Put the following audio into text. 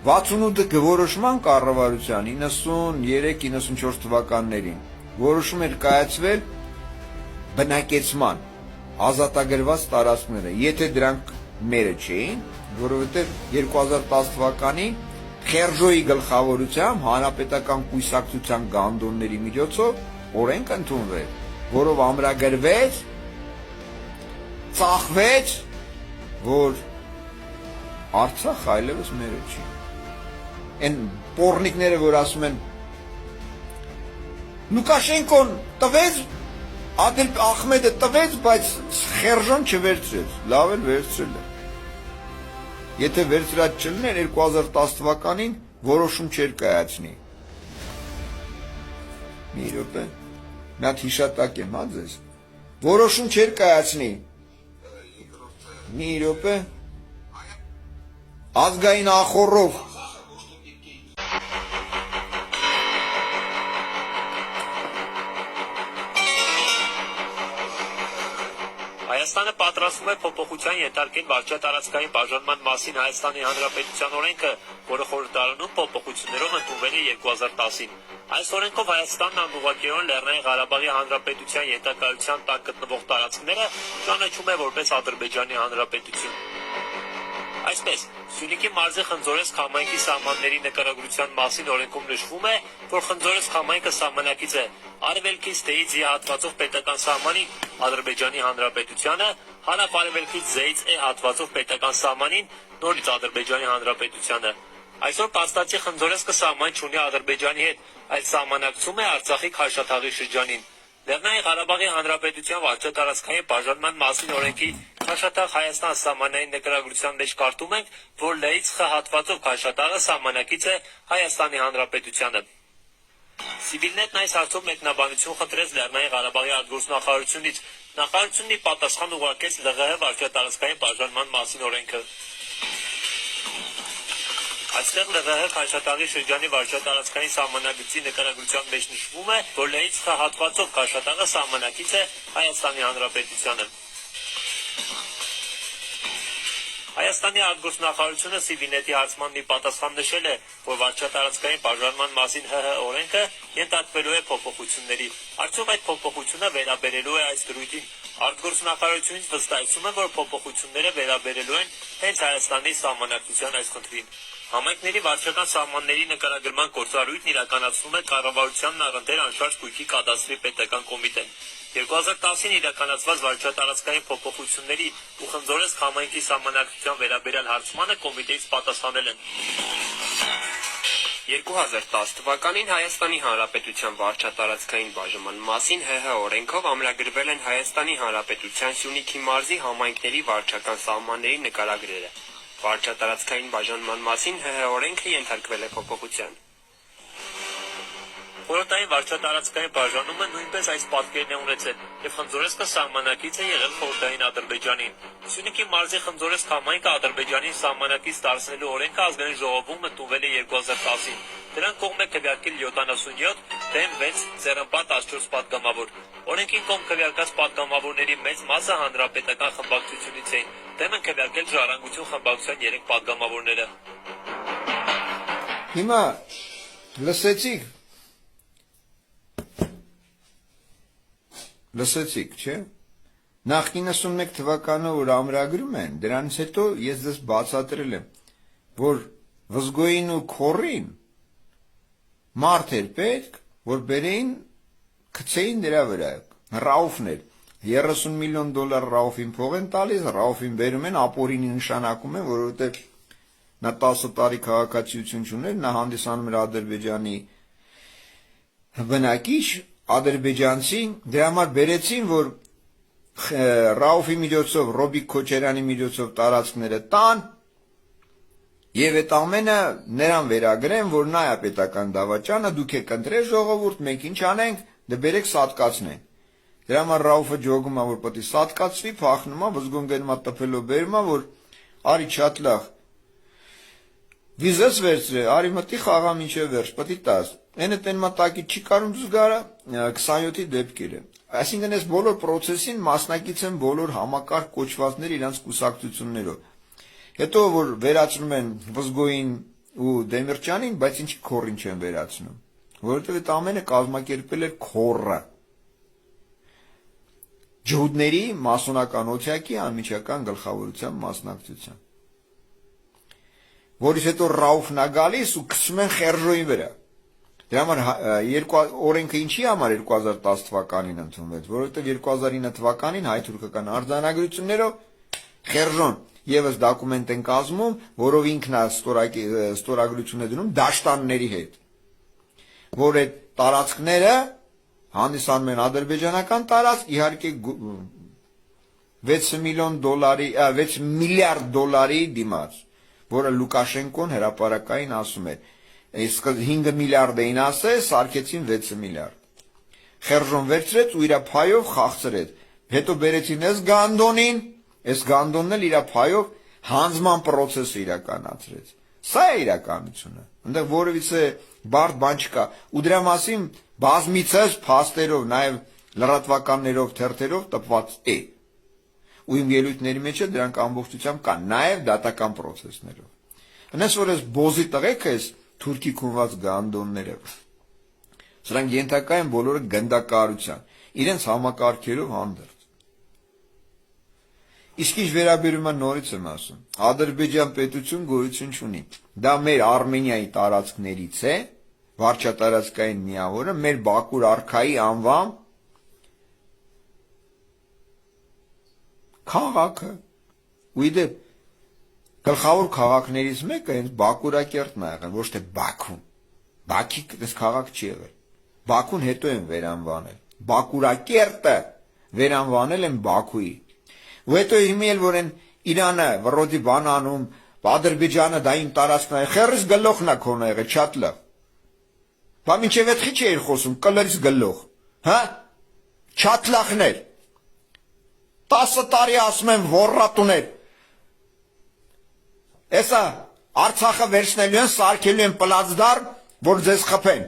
68 գորոշման կառավարության 93-94 թվականներին որոշում էր կայացվել բնակեցման ազատագրված տարածքները, եթե դրանք մերը չէին, որովհետև 2010 թվականին Խերժոյի գլխավորությամբ հանրապետական կուսակցության գանդոնների միջոցով օրենք ընդունվեց, որով ամրագրվեց, ծախվեց, որ Արցախ այլևս մերը չի։ Այն պոռնիկները, որ ասում են Լուկաշենկոն տվեց, Ադիլ Ախմեդը տվեց, բայց Խերժոն չվերցրեց, լավ էլ վերցրել է։ Եթե վերցրած չլներ 2010 թվականին որոշում չէր կայացնի։ Մի րոպե, մի հատ հիշատակ եմ, հա ձեզ։ Որոշում չէր կայացնի։ Մի րոպե։ Ազգային ախոռով Հայաստանը պատրաստվում է փոփոխության ենթարկել վարչատարածքային բաժանման մասին Հայաստանի Հանրապետության օրենքը, որը խորհրդարանում փոփոխություններով ընդունվել է 2010-ին։ Այս օրենքով Հայաստանն անուղղակիորեն Լեռնային Ղարաբաղի Հանրապետության ենթակայության տակ գտնվող տարածքները ճանաչում է որպես Ադրբեջանի Հանրապետություն։ Այսպես, Սյունիքի մարզի Խնձորեսկ համայնքի սահմանների նկարագրության մասին օրենքում նշվում է, որ Խնձորեսկ համայնքը սահմանակից է արևելքից Դեից Ե հատվածով պետական սահմանին Ադրբեջանի Հանրապետությանը, հարավ-արևելքից Զեից Է հատվածով պետական սահմանին նորից Ադրբեջանի Հանրապետությանը։ Այսօր փաստացի Խնձորեսկը սահման չունի Ադրբեջանի հետ, այլ սահմանակցում է Արցախի Քաշաթաղի շրջանին։ Լեռնային Ղարաբաղի Հանրապետության վարչատարածքային բաժանման մասին օրենքի Քաշաթաղ Հայաստան սահմանային նկարագրության մեջ կարդում ենք, որ Լեից Խ հատվածով Քաշաթաղը սահմանակից է Հայաստանի Հանրապետությանը։ Սիվիլնետն այս հարցով մեկնաբանություն խնդրեց Լեռնային Ղարաբաղի արտգործնախարարությունից։ Նախարարությունն ի պատասխան ուղարկեց ԼՂՀ վարչատարածքային բաժանման մասին օրենքը։ Այստեղ ԼՂՀ Քաշաթաղի շրջանի վարչատարածքային սահմանագծի նկարագրության մեջ նշվում է, որ Լեից Խ հատվածով Քաշաթաղը սահմանակից է Հայաստանի Հանրապետությանը։ Հայաստանի արտգործնախարարությունը Սիվիլնետի հարցմանն ի պատասխան նշել է, որ վարչատարածքային բաժանման մասին ՀՀ օրենքը ենթարկվելու է փոփոխությունների։ Արդյոք այդ փոփոխությունը վերաբերելու է այս դրույթին։ Արտգործնախարարությունից վստահեցում է, որ փոփոխությունները վերաբերելու են հենց Հայաստանի սահմանակցության այս խնդրին։ Համայնքների վարչական սահմանների նկարագրման գործառույթն իրականացնում է կառավարությանն առընթեր անշարժ գույքի կադաստրի պետական կոմիտեն։ 2010-ին իրականացված վարչատարածքային փոփոխությունների ու Խնձորեսկ համայնքի սահմանակցության վերաբերյալ հարցմանը կոմիտեից պատասխանել են։ 2010 թվականին Հայաստանի Հանրապետության վարչատարածքային բաժանման մասին ՀՀ օրենքով ամրագրվել են Հայաստանի Հանրապետության Սյունիքի մարզի համայնքների վարչական սահմանների նկարագրերը։ Վարչատարածքային բաժանման մասին ՀՀ օրենքը ենթարկվել է փոփոխության։ Խորհրդային վարչատարածքային բաժանումը նույնպես այս պատկերն է ունեցել, եւ Խնձորեսկը սահմանակից է եղել խորհրդային Ադրբեջանին։ Սյունիքի մարզի Խնձորեսկ համայնքը Ադրբեջանին սահմանակից դարձնելու օրենքը ազգային ժողովում ընդունվել է 2010-ին։ Դրան կողմ է քվեարկել 77, դեմ 6, ձեռնպատ 14 պատգամավոր։ Օրենքին կողմ քվեարկած պատգամավորների մեծ մասը հանրապետական խմբակցությունից էին, դեմ են քվեարկել Ժառանգություն խմբակցության 3 պատգամավորները։ Հիմա լսեցիք, չէ՞։ Նախ 91 թվականը որ ամրագրում են, դրանից հետո ես դες բացատրել եմ, որ Վզգոյին ու Քորին մարդ էր պետք, որ բերեին գցեին դրա վրա, Ռաուֆն էր, 30 միլիոն դոլար Ռաուֆին փող են տալիս, Ռաուֆին բերում են, ապորինի նշանակում են, որովհետև նա 10 տարի քաղաքացիություն չուներ, նա հանդիսանում էր Ադրբեջանի բնակիչ, ադրբեջանցի, դրա համար բերեցին, որ Ռաուֆի միջոցով, Ռոբիկ Քոչարյանի միջոցով տարածքները տան, եւ այդ ամենը նրան վերագրեն, որ նա է պետական դավաճանը, դուք եք ընտրել ժողովուրդ, մենք ինչ անենք, դե բերեք սատկացնենք։ Դրա համար Ռաուֆը ջոգում է, որ պետք է սատկացվի, փախնում է, վզգոն գնում է տպելով բերում է, որ արի շատ լավ։ Վիզես վերցրե, արի մտի խաղա մինչև վերջ, պետք է տաս։ Այնը տեն մտակի չի կարում դուս գարա 27-ի դեպքերը։ Այսինքն այս բոլոր process-ին մասնակից են բոլոր համակարգ կոչվածներ իրանց կուսակցություններով։ Հետո որ վերացնում են Վզգոյին ու Դեմիրճյանին, բայց ինչի քորին չեն վերացնում, որովհետև այդ ամենը կազմակերպել էր քորը ջհուդների մասոնական օթյակի անմիջական գլխավորության մասնակցությամբ, որից հետո Ռաուֆն է գալիս ու քսում են Խերժոյի վրա։ Դրա համար օրենքը ինչի համար 2010 թվականին ընդունվեց, որովհետև 2009 թվականին հայ-թուրքական արձանագրություններով Խերժոն եւս դոկումենտ են կազմում, որով ինքն է ստորագրություն է դնում դաշտանների հետ, որ այդ տարածքները հանդիսանում են ադրբեջանական տարածք, իհարկե 6 միլիարդ դոլարի դիմաց, որը Լուկաշենկոն հրապարակային ասում էր, իսկ 5 միլիարդ էին ասել, սարքեցին 6 միլիարդ։ Խերժոն վերցրեց ու իր փայով խաղցրեց, հետո բերեցին այս Գանդոնին, այս Գանդոնն էլ իր փայով հանձնման process իրականացրեց։ Սա է իրականությունը։ Այնտեղ որևիցե բարդ բան չկա։ Ու դրա մասին բազմիցս փաստերով, նաև լրատվականներով, թերթերով տպված է։ Ու իմ ելույթների մեջ է դրանք ամբողջությամբ կան, նաև դատական process-ներով։ Այնպես որ այս բոզի տղեկը էս թուրքի քունված Գանդոնները, սրանք ենթակա են բոլորը գնդակահարության, իրենց համակարգերով հանդերձ։ Իսկ ինչ վերաբերում է նորից եմ ասում, Ադրբեջան պետություն գոյություն չունի։ Դա մեր Արմենիայի տարածքներից է, վարչատարածքային միավորը, մեր Բաքուր արքայի անվան քաղաքը։ Ու իդեպ գլխավոր քաղաքներից մեկը հենց Բաքուրակերտն է եղել, ոչ թե Բաքուն։ Բաքի այս քաղաք չի եղել։ Բաքուն հետո են վերանվանել։ Բաքուրակերտը վերանվանել են Բաքուի։ Ու հետո հիմի էլ որ են Իրանը վռոդի բան անում, Ադրբեջանը դա իմ տարածքն է, խերս գլոխն է քոնը եղել, շատ լավ։ Բա մինչև այդ խիչ էիր խոսում, կլրից գլոխ, հա? Չատլախներ։ 10 տարի ասում եմ ոռատուներ։ Էսա Արցախը վերցնելու են, սարքելու են պլացդարմ, որ ձեզ խփեն։